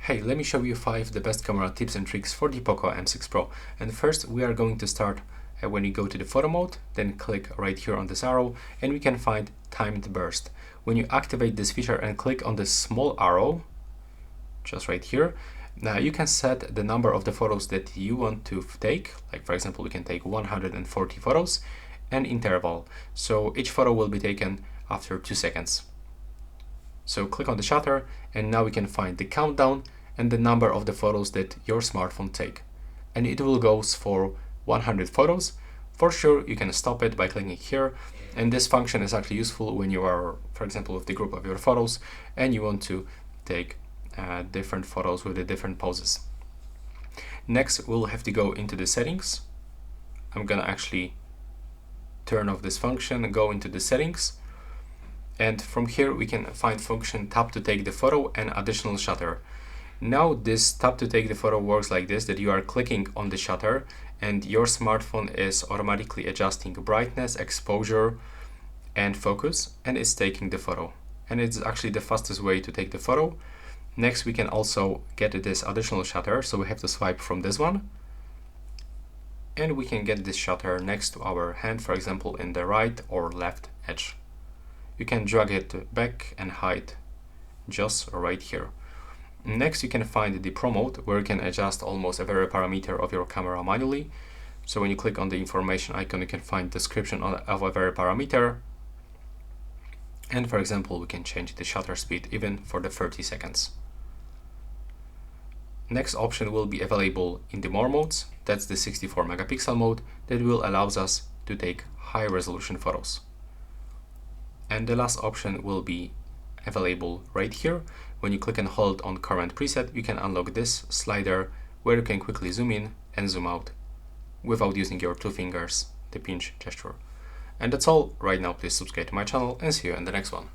Hey, let me show you 5 the best camera tips and tricks for the POCO M6 Pro. And first we are going to start when you go to the photo mode, then click right here on this arrow and we can find timed burst. When you activate this feature and click on this small arrow, just right here, now you can set the number of the photos that you want to take. Like for example, we can take 140 photos and interval. So each photo will be taken after 2 seconds. So click on the shutter and now we can find the countdown and the number of the photos that your smartphone take. And it will go for 100 photos. For sure, you can stop it by clicking here. And this function is actually useful when you are, for example, with the group of your photos and you want to take different photos with the different poses. Next, we'll have to go into the settings. I'm gonna actually turn off this function and go into the settings. And from here we can find function tap to take the photo and additional shutter. Now this tap to take the photo works like this, that you are clicking on the shutter and your smartphone is automatically adjusting brightness, exposure and focus, and it's taking the photo. And it's actually the fastest way to take the photo. Next we can also get this additional shutter, so we have to swipe from this one. And we can get this shutter next to our hand, for example in the right or left edge. You can drag it back and hide just right here. Next you can find the Pro mode, where you can adjust almost every parameter of your camera manually. So when you click on the information icon, you can find description of every parameter. And for example, we can change the shutter speed even for the 30 seconds. Next option will be available in the more modes. That's the 64 megapixel mode that will allow us to take high resolution photos. And the last option will be available right here. When you click and hold on current preset, you can unlock this slider where you can quickly zoom in and zoom out without using your 2 fingers, the pinch gesture. And that's all right now. Please subscribe to my channel and see you in the next one.